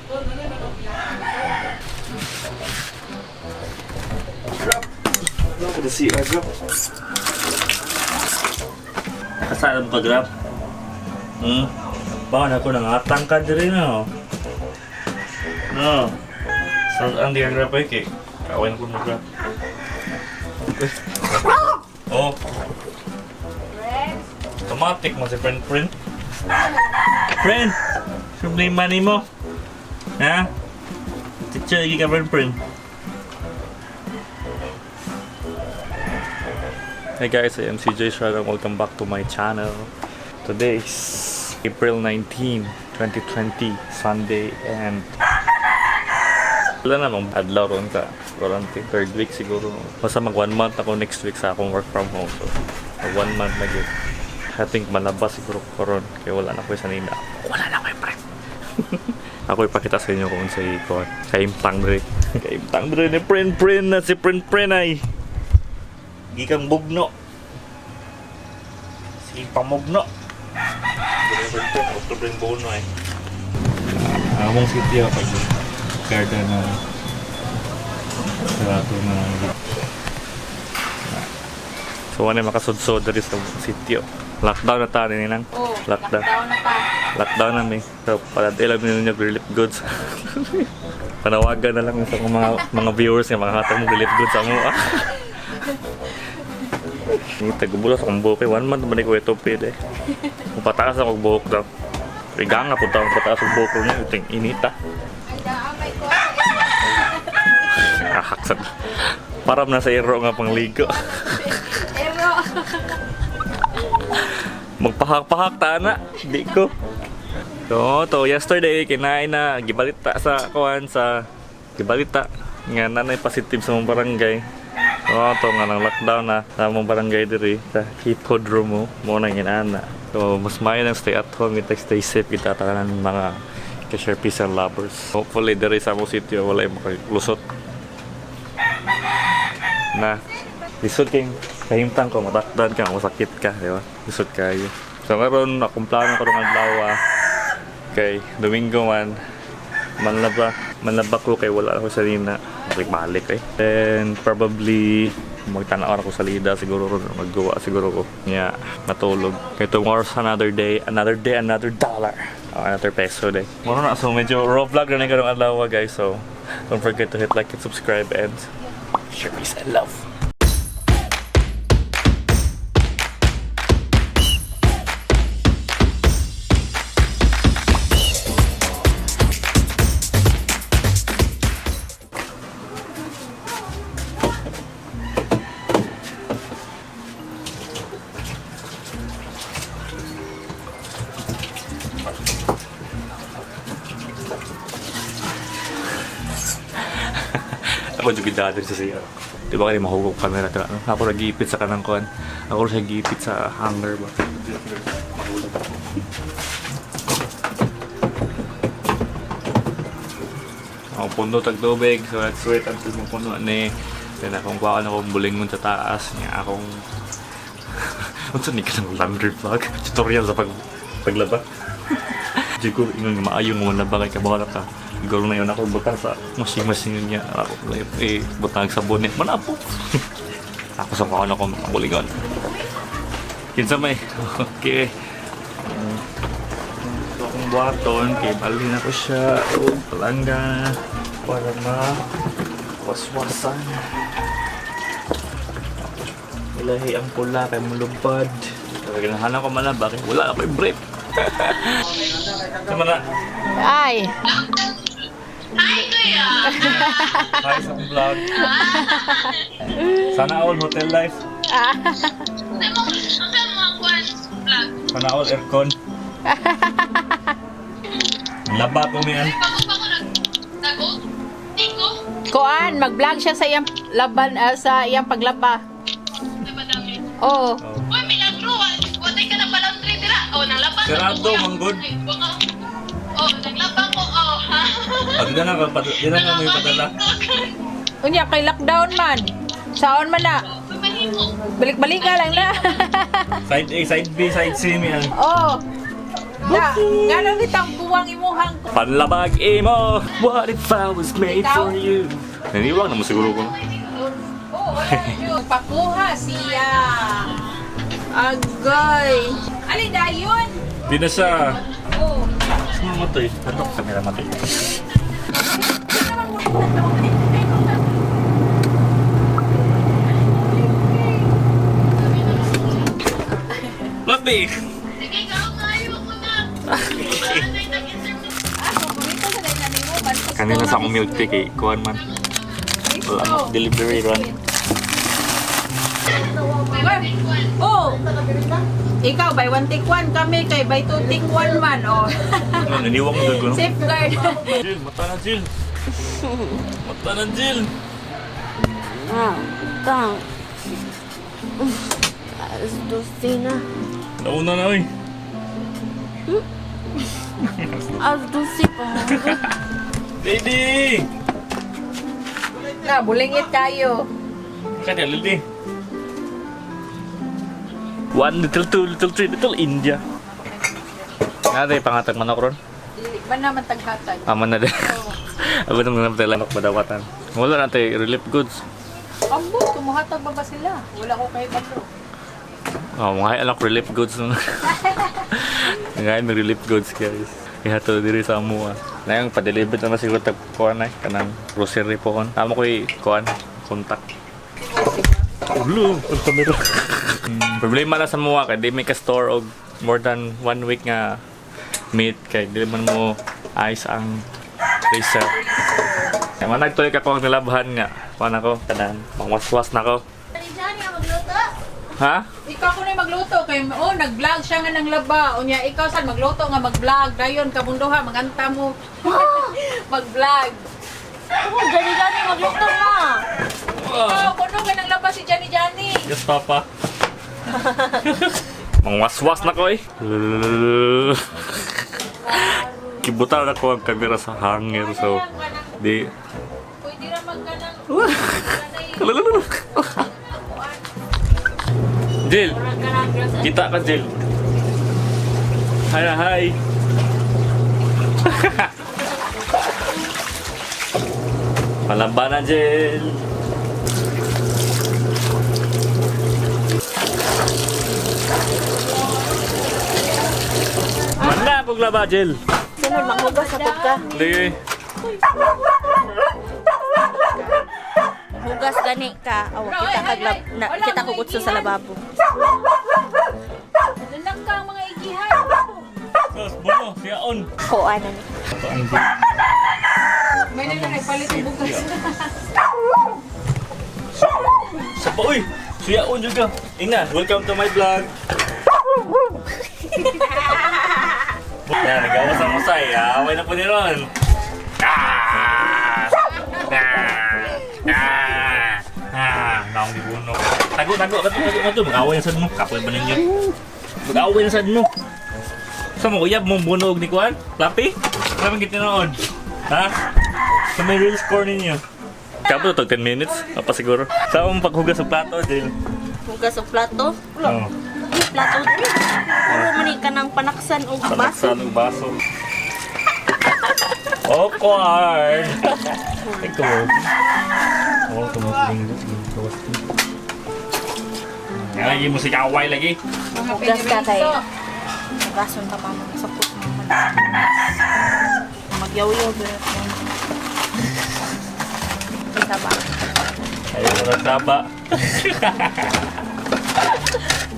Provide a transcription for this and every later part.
Ada si Grab. Kasama ka Grab? Bakit ako nangatang ka diri na? No. Saan di Grab ay kay? Kawain ko mag-Grab. Oh. Automatic mo si friend. Friend! Problema ni mo. Ha? Teacher lagi ka friend. Hey guys, I am CJ Shrag and welcome back to my channel. Today is April 19, 2020, Sunday, and wala namang adlaw ron ka. Quarantine, third week siguro. Basta mag 1 month ako next week sa akong work from home. So, mag 1 month na yun. I think malabas siguro ko ron. Kaya wala na ko sa nina. Wala na ko yung friend. Ako ipakita sa inyo kung sa'yo ko. Kaimtang dre. Kaimtang dre ni friend na si friend ay. Gikang bugno. Si pamugno. October yung bono ay. Among city ako. Garda na sarado na. So ano yung makasudsod dari sa sitio. Lockdown na tayo ninang. Oh, Lockdown na pa. Lockdown na may. So palad-ilag ninyo relief goods. Panawagan na lang sa mga viewers ng mga hatang relief goods sa mo. Tagubulas akong buhok 1 month naman ko ito pwede. Kung pataas akong buhok daw. Rigang ako daw pataas akong buhok niya. Ito yung inita. Ahaksan. Parang nasa ero nga pangligo. Ero. Magpahak-pahak tana. Di ko. So, yesterday kinain na gibalita sa kuan sa gibalita nga nanay positive sa mong barangay. So, nga nang lockdown na sa mong barangay diri sa Hippodromo mo na ginana. So, mas mayo nang stay at home, kita stay safe kita tanan mga ka-share peace and lovers. Hopefully diri sa mong sitio wala makalusot. Na lisod kayong kahimtang ko, matakdan ka, masakit ka, di ba? Lisod kayo. So ngayon, akong plano ko ng adlaw kay Domingo man manlaba ko kay wala ako sa lina. Balik-balik eh. Then probably magtanaw ako sa lida siguro maggawa siguro ko. Yeah, matulog. Kay tomorrow's another day, another dollar. Another peso day. Moro na, so medyo raw vlog na karong adlaw guys. So don't forget to hit like and subscribe and share peace and love. Ako juga dati sa siya. Di ba kayo mahugog camera ito? Ako nag-iipit sa kanang kuhan. Ako siya nag-iipit sa hanger ba? Mahulog ako. Ako puno tag-tubig. So let's wait until mapuno ni. Then akong kuhaan akong bulingon sa taas. Nga akong... Unsa ni ka ng laundry vlog? Tutorial sa paglaba. Siguro yung maayong mo na ba kay kabawala ka. Siguro na yun ako butang sa machine niya. Ako butang sa bonnet. Manapo! Ako sa kawan ako makuligon. Kinsa may. Okay. Ito akong buhaton. Kay balhin ako siya. Palangga. Para waswasan. Ilahi ang pula kay mulubad. Ganahan ako malaba kay wala ako yung brief. Sama na. Ay. Hi, Kuya! Hi sa akong vlog. Sana all hotel life. Ang mga kwan vlog. Sana all aircon. Laba ko miyan. Pagod nag-go? Tiko? Kuan, mag-vlog siya sa iyang laban sa iyang paglaba. Nabadami. Oo. Uy, milagro! Watay ka na palang dira. O, nalaban na Sarado, ko, Kuya. manggod. O, naglabang ko. O, ha? Di na nga may padala. Unya kay lockdown man. Saon man na. Uy, mahimo. Balik-balik ka lang na. Side A, side B, side C miyan. Oo. Ganang itang buwang imuhang ko. Panlabag imo, what if I was made for you? Naniwang naman siguro ko. Oo, wala yun. Pakuha siya. Agay. Alin na yun? Di na siya. Oo. Sino matay? Ano? Kamera matay. Labi! Sige, ikaw kayo ko na. Kanina sa akong milk tea kay Kuhan man. Wala mo, delivery run. Oh! Ikaw, by one take one kami, kay by two take one man, oh. Ano, naniwang mo doon ko, no? Safeguard. Jill, mata na Jill! Mata na Jill! Tang. Alas 12 na. Nauna na eh. Alas 12 pa. Lady! Na, bulingit kayo. Kaya lady. 1, little 2, little 3, little India. Nga pangatag manok ron. Dili ba naman taghatag? Aman na din. Aba naman naman tayo lanok madawatan. Wala natin relief goods. Ambo, tumuhatag ba sila? Wala ko kay Pablo. Oh, mga anak relief goods nun. Ngayon may relief goods guys. Ihato diri sa amuha. Na yung pa-deliver na siguro tagkuhan ay kanang grocery po kon. Amo ko'y kuhan, kontak. Ulo, ang kamera. Problema na sa muha kay di may ka-store og more than 1 week nga meat kay di man mo ayos ang freezer. Kaya man nagtuloy ka ko ang nilabhan nga. Paano ko? Kanang pangwaswas na ko. Ha? Ikaw ko na magluto kay nag-vlog siya nga ng laba. Unya ikaw sad magluto nga mag-vlog. Dayon kabunduha manganta mo. Mag-vlog. Gani-gani magluto na. Ikaw kuno nga ng laba si Johnny. Yes, Papa. Mangwaswas na ko eh. Kibutan na ko ang kamera sa hanger so di. Pwede ra magkanang Jill! Kita ka, Jill! Hi, hi! Palamba na, Jill! Manda akong laba, Jill! Sunod, maghugas sa ka. Hindi. Hugas gani ka. Awa, kita ko kutso sa lababo. Nanang ka ang mga igihan. Sos, bono, siya on! Kuan na ni. May nang nagpalit ng bukas. Sapa, uy! Siya on juga! Ina, welcome to my vlog! Yan, nagawas ang musay. Away na po ni Ron. Naong dibuno. Tago. Mag-away na sad mo. Kapoy ba ninyo? Mag-away na sad mo. Sa mo, uyab mong bunog ni Kuan? Lapi? Kami kitinood. Ha? Sa may real score ninyo. Kapo to 10 minutes? Apa siguro? Sa mong paghugas sa plato, Jill? Hugas sa plato. Oo. Plato diri. Puro mani ka ng panaksan o baso. Panaksan ng baso. Awkward! Ikaw. Oh, tumutuling. Lagi mo si Kawai lagi. Hugas ka kay. Hugason ka pa mo sa puso mo. Magyaw-yaw diri. Isa ba? Ayaw mo nagtaba.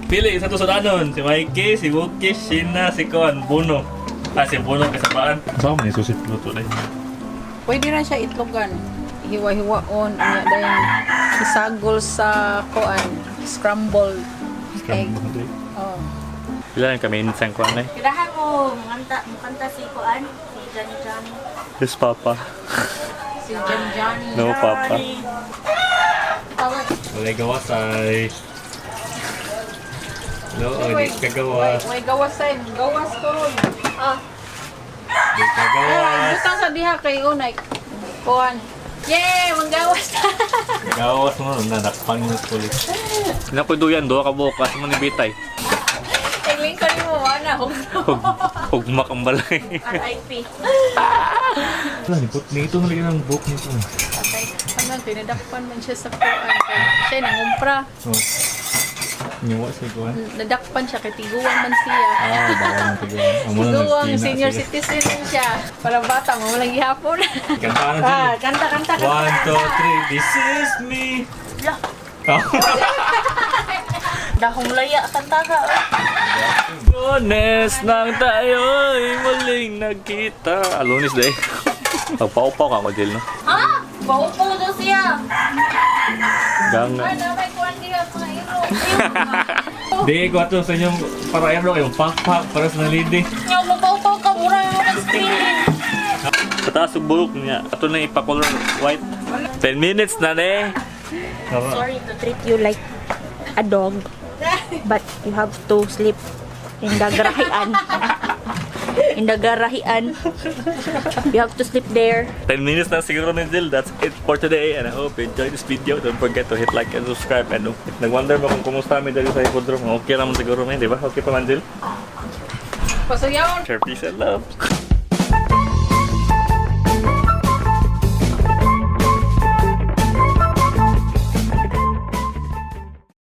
Pili, sa tusudanon. Si Mikey, si Wookie, Sheena, si Kon, Buno. Si Buno kasabaan. Saan mo yung susit luto na yun? Pwede na siya itlogan. Hiwa-hiwaon. Unya dayon isagol sa kuan. Scrambled egg. Oh. Pila lang kami minsan ko ano eh. Kailangan mo mukanta si Kuan, si Johnny. Yes, Papa. Si Johnny. No, Papa. Tawag. Walay gawasay. No, di ka gawas. May gawas sa gawas ko ron. Ah. Di ka gawas. Butang sa diha kay unay. Kuan. Yay! Manggawas na! Gawas mo na, nakapang yung kulit. Nakuduyan, doon ka bukas mo ni Bitay. lingkod mo, ana. Hugmak ang balay. RIP. Wala, nito na rin ang book nito. Patay. Hanggang tinadakpan man siya sa kuan. Siya nangumpra. Oh. Niwa sa ikuan. Nadakpan siya kay tiguan man siya. Bawal ng tiguan. Tiguang senior citizen siya. Para bata, mawalang gihapon. Kantaan Ah, kanta. 1, 2, 3, this is me. Lah, Oh. dahong laya kanta ka. Lunes nang tayo'y muling nagkita. Lunes day. Pagpaupaw ka mag-deal, no? Ha? Baupo daw siya. Ganga. May kuan niya mga iro. Di ko ato sa inyong para air yung pak-pak para sa nalidi. Nga mo baupo ka, mura yung screen. Pataas yung bulok niya. Ato na ipa-color white. 10 minutes na ne. Sorry to treat you like a dog, but you have to sleep in the garahian. In the garahian. You have to sleep there. 10 minutes na siguro ni Jill. That's it for today and I hope you enjoyed this video. Don't forget to hit like and subscribe. And nag-wonder mo kung kumusta kami dali sa Hippodrome. Okay naman siguro, man, di ba? Okay pa man, Jill? Pasayawon. Share, peace, and love.